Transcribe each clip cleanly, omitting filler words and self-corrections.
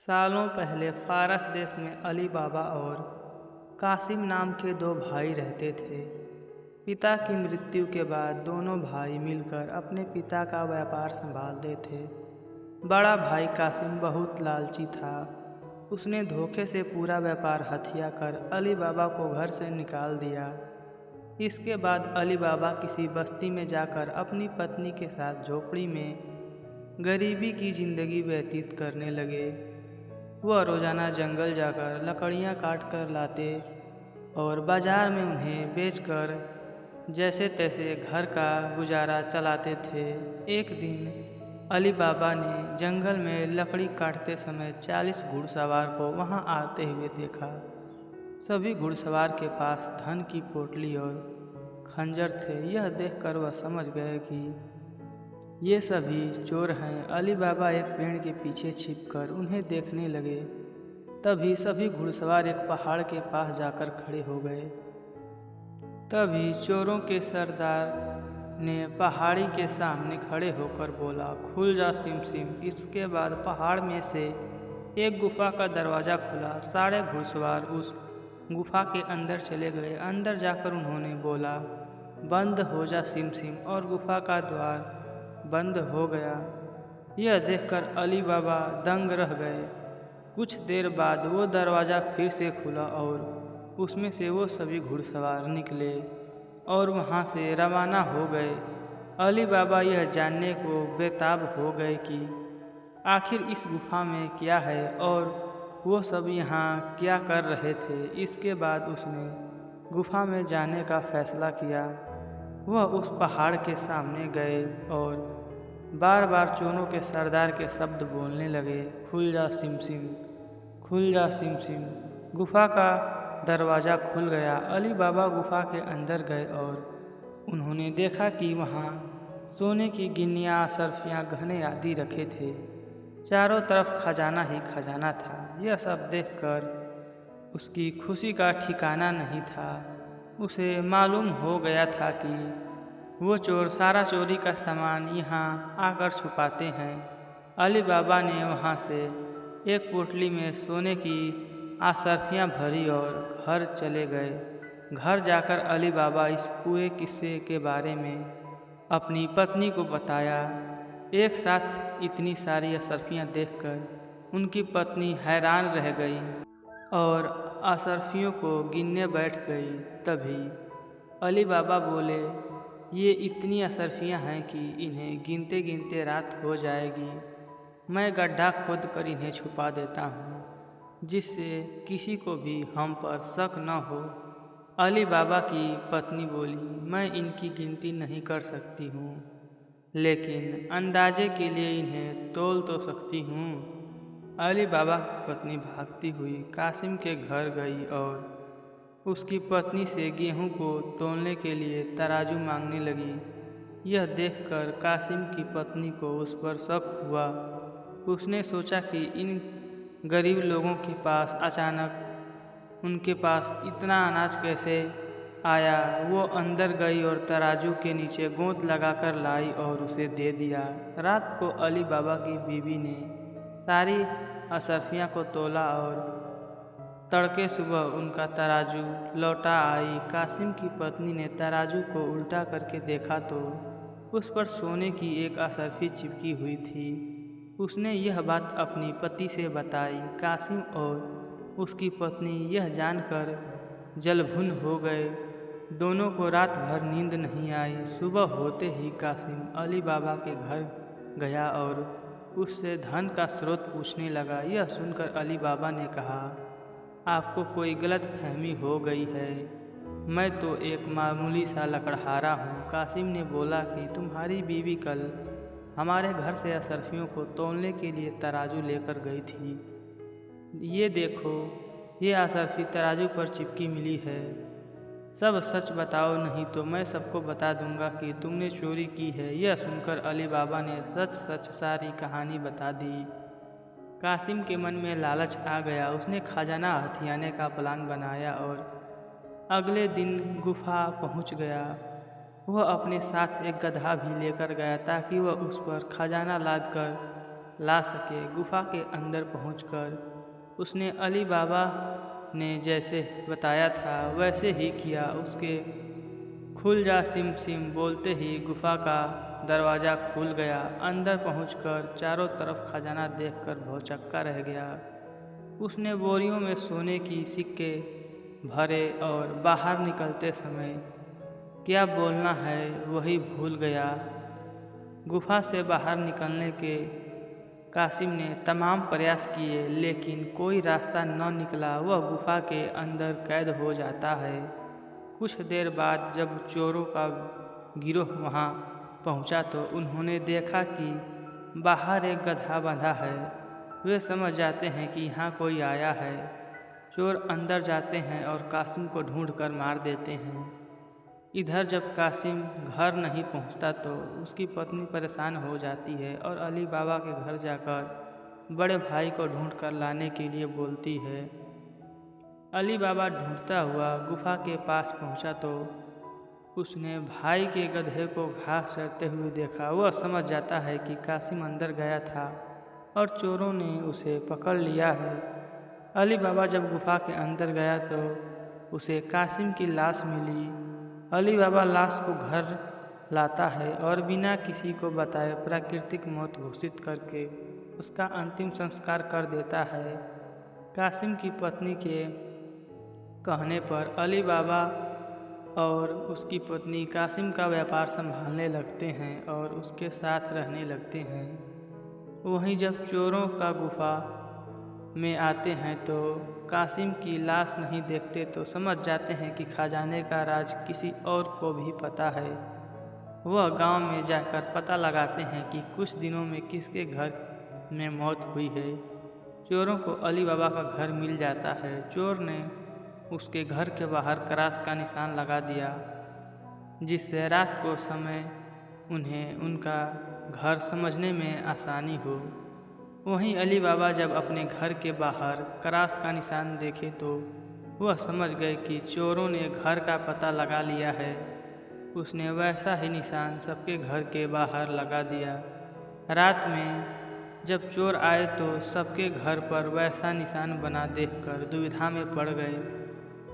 सालों पहले फारस देश में अली बाबा और कासिम नाम के दो भाई रहते थे। पिता की मृत्यु के बाद दोनों भाई मिलकर अपने पिता का व्यापार संभालते थे। बड़ा भाई कासिम बहुत लालची था। उसने धोखे से पूरा व्यापार हथिया कर अली बाबा को घर से निकाल दिया। इसके बाद अली बाबा किसी बस्ती में जाकर अपनी पत्नी के साथ झोपड़ी में गरीबी की जिंदगी व्यतीत करने लगे। वह रोजाना जंगल जाकर लकड़ियां काट कर लाते और बाजार में उन्हें बेचकर जैसे तैसे घर का गुजारा चलाते थे। एक दिन अली बाबा ने जंगल में लकड़ी काटते समय 40 घुड़सवार को वहां आते हुए देखा। सभी घुड़सवार के पास धन की पोटली और खंजर थे। यह देखकर वह समझ गए कि ये सभी चोर हैं। अली बाबा एक पेड़ के पीछे छिपकर उन्हें देखने लगे। तभी सभी घुड़सवार एक पहाड़ के पास जाकर खड़े हो गए। तभी चोरों के सरदार ने पहाड़ी के सामने खड़े होकर बोला, खुल जा सिम सिम। इसके बाद पहाड़ में से एक गुफा का दरवाज़ा खुला। सारे घुड़सवार उस गुफा के अंदर चले गए। अंदर जाकर उन्होंने बोला, बंद हो जा सिम सिम, और गुफा का द्वार बंद हो गया। यह देखकर अली बाबा दंग रह गए। कुछ देर बाद वो दरवाज़ा फिर से खुला और उसमें से वो सभी घुड़सवार निकले और वहाँ से रवाना हो गए। अली बाबा यह जानने को बेताब हो गए कि आखिर इस गुफा में क्या है और वो सब यहाँ क्या कर रहे थे। इसके बाद उसने गुफा में जाने का फैसला किया। वह उस पहाड़ के सामने गए और बार बार चोरों के सरदार के शब्द बोलने लगे, खुल जा सिम सिम, खुल जा सिम सिम। गुफा का दरवाज़ा खुल गया। अली बाबा गुफा के अंदर गए और उन्होंने देखा कि वहाँ सोने की गिन्नियाँ, सरफियाँ, गहने आदि रखे थे। चारों तरफ खजाना ही खजाना था। यह सब देखकर उसकी खुशी का ठिकाना नहीं था। उसे मालूम हो गया था कि वो चोर सारा चोरी का सामान यहाँ आकर छुपाते हैं। अली बाबा ने वहाँ से एक पोटली में सोने की अशर्फियाँ भरी और घर चले गए। घर जाकर अली बाबा इस पूरे किस्से के बारे में अपनी पत्नी को बताया। एक साथ इतनी सारी अशर्फियाँ देखकर उनकी पत्नी हैरान रह गई और अशर्फियों को गिनने बैठ गई। तभी अली बाबा बोले, ये इतनी अशर्फियाँ हैं कि इन्हें गिनते गिनते रात हो जाएगी। मैं गड्ढा खोद कर इन्हें छुपा देता हूँ, जिससे किसी को भी हम पर शक न हो। अली बाबा की पत्नी बोली, मैं इनकी गिनती नहीं कर सकती हूँ, लेकिन अंदाजे के लिए इन्हें तोल तो सकती हूँ। अली बाबा की पत्नी भागती हुई कासिम के घर गई और उसकी पत्नी से गेहूं को तोलने के लिए तराजू मांगने लगी। यह देखकर कासिम की पत्नी को उस पर शक हुआ। उसने सोचा कि इन गरीब लोगों के पास अचानक उनके पास इतना अनाज कैसे आया। वो अंदर गई और तराजू के नीचे गोंद लगाकर लाई और उसे दे दिया। रात को अली बाबा की बीवी ने सारी अशर्फियाँ को तोला और तड़के सुबह उनका तराजू लौटा आई। कासिम की पत्नी ने तराजू को उल्टा करके देखा तो उस पर सोने की एक अशर्फी चिपकी हुई थी। उसने यह बात अपनी पति से बताई। कासिम और उसकी पत्नी यह जानकर जलभुन हो गए। दोनों को रात भर नींद नहीं आई। सुबह होते ही कासिम अली बाबा के घर गया और उससे धन का स्रोत पूछने लगा। यह सुनकर अली बाबा ने कहा, आपको कोई गलत फहमी हो गई है, मैं तो एक मामूली सा लकड़हारा हूँ। कासिम ने बोला कि तुम्हारी बीवी कल हमारे घर से अशर्फियों को तोलने के लिए तराजू लेकर गई थी। ये देखो, ये अशर्फी तराजू पर चिपकी मिली है। सब सच बताओ, नहीं तो मैं सबको बता दूंगा कि तुमने चोरी की है। यह सुनकर अली बाबा ने सच सच सारी कहानी बता दी। कासिम के मन में लालच आ गया। उसने खजाना हथियाने का प्लान बनाया और अगले दिन गुफा पहुंच गया। वह अपने साथ एक गधा भी लेकर गया ताकि वह उस पर खजाना लादकर ला सके। गुफा के अंदर पहुंचकर उसने अली बाबा ने जैसे बताया था वैसे ही किया। उसके खुल जा सिम सिम बोलते ही गुफा का दरवाज़ा खुल गया। अंदर पहुंचकर चारों तरफ खजाना देखकर भौचक्का रह गया। उसने बोरियों में सोने की सिक्के भरे और बाहर निकलते समय क्या बोलना है वही भूल गया। गुफा से बाहर निकलने के कासिम ने तमाम प्रयास किए लेकिन कोई रास्ता न निकला। वह गुफा के अंदर कैद हो जाता है। कुछ देर बाद जब चोरों का गिरोह वहां पहुंचा तो उन्होंने देखा कि बाहर एक गधा बंधा है। वे समझ जाते हैं कि यहाँ कोई आया है। चोर अंदर जाते हैं और कासिम को ढूंढकर मार देते हैं। इधर जब कासिम घर नहीं पहुंचता तो उसकी पत्नी परेशान हो जाती है और अली बाबा के घर जाकर बड़े भाई को ढूंढकर लाने के लिए बोलती है। अली बाबा ढूंढता हुआ गुफा के पास पहुंचा तो उसने भाई के गधे को घास चरते हुए देखा। वह समझ जाता है कि कासिम अंदर गया था और चोरों ने उसे पकड़ लिया है। अली बाबा जब गुफा के अंदर गया तो उसे कासिम की लाश मिली। अली बाबा लाश को घर लाता है और बिना किसी को बताए प्राकृतिक मौत घोषित करके उसका अंतिम संस्कार कर देता है। कासिम की पत्नी के कहने पर अली बाबा और उसकी पत्नी कासिम का व्यापार संभालने लगते हैं और उसके साथ रहने लगते हैं। वहीं जब चोरों का गुफा में आते हैं तो कासिम की लाश नहीं देखते तो समझ जाते हैं कि खजाने का राज किसी और को भी पता है। वह गांव में जाकर पता लगाते हैं कि कुछ दिनों में किसके घर में मौत हुई है। चोरों को अली बाबा का घर मिल जाता है। चोर ने उसके घर के बाहर क्रॉस का निशान लगा दिया जिससे रात को समय उन्हें उनका घर समझने में आसानी हो। वहीं अली बाबा जब अपने घर के बाहर क्रॉस का निशान देखे तो वह समझ गए कि चोरों ने घर का पता लगा लिया है। उसने वैसा ही निशान सबके घर के बाहर लगा दिया। रात में जब चोर आए तो सबके घर पर वैसा निशान बना देखकर दुविधा में पड़ गए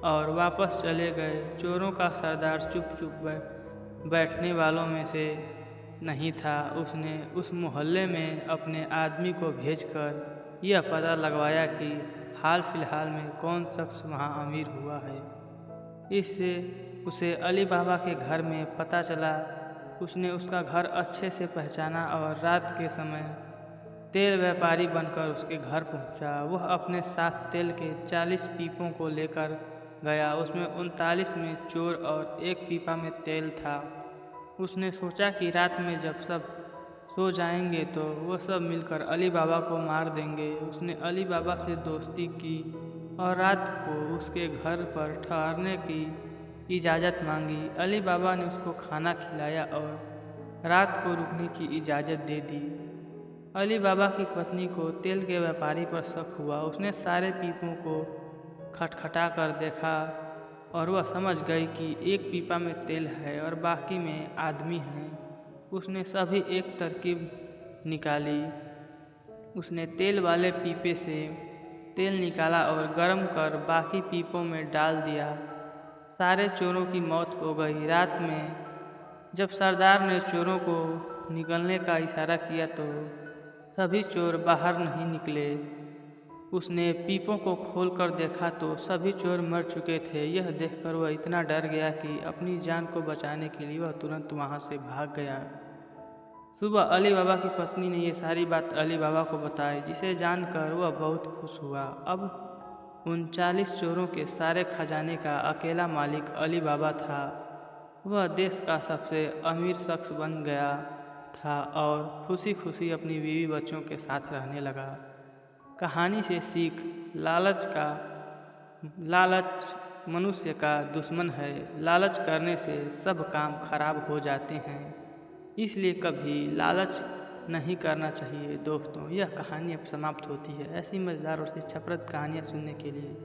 और वापस चले गए। चोरों का सरदार चुप चुप बैठने वालों में से नहीं था। उसने उस मोहल्ले में अपने आदमी को भेजकर यह पता लगवाया कि हाल फिलहाल में कौन शख्स वहां अमीर हुआ है। इससे उसे अली बाबा के घर में पता चला। उसने उसका घर अच्छे से पहचाना और रात के समय तेल व्यापारी बनकर उसके घर पहुंचा। वह अपने साथ तेल के 40 पीपों को लेकर गया। उसमें 39 में चोर और एक पीपा में तेल था। उसने सोचा कि रात में जब सब सो जाएंगे तो वो सब मिलकर अली बाबा को मार देंगे। उसने अली बाबा से दोस्ती की और रात को उसके घर पर ठहरने की इजाज़त मांगी। अली बाबा ने उसको खाना खिलाया और रात को रुकने की इजाज़त दे दी। अली बाबा की पत्नी को तेल के व्यापारी पर शक हुआ। उसने सारे पीपों को खटखटा कर देखा और वह समझ गई कि एक पीपा में तेल है और बाकी में आदमी हैं। उसने सभी एक तरकीब निकाली। उसने तेल वाले पीपे से तेल निकाला और गर्म कर बाकी पीपों में डाल दिया। सारे चोरों की मौत हो गई। रात में जब सरदार ने चोरों को निकलने का इशारा किया तो सभी चोर बाहर नहीं निकले। उसने पीपों को खोलकर देखा तो सभी चोर मर चुके थे। यह देखकर वह इतना डर गया कि अपनी जान को बचाने के लिए वह तुरंत वहां से भाग गया। सुबह अली बाबा की पत्नी ने ये सारी बात अली बाबा को बताई जिसे जानकर वह बहुत खुश हुआ। अब उन 40 चोरों के सारे खजाने का अकेला मालिक अली बाबा था। वह देश का सबसे अमीर शख्स बन गया था और खुशी खुशी अपनी बीवी बच्चों के साथ रहने लगा। कहानी से सीख, लालच मनुष्य का दुश्मन है। लालच करने से सब काम खराब हो जाते हैं। इसलिए कभी लालच नहीं करना चाहिए। दोस्तों, यह कहानी अब समाप्त होती है। ऐसी मज़ेदार और शिक्षाप्रद कहानियाँ सुनने के लिए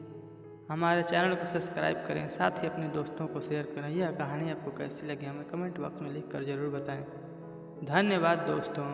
हमारे चैनल को सब्सक्राइब करें, साथ ही अपने दोस्तों को शेयर करें। यह कहानी आपको कैसी लगी हमें कमेंट बॉक्स में लिख कर ज़रूर बताएं। धन्यवाद दोस्तों।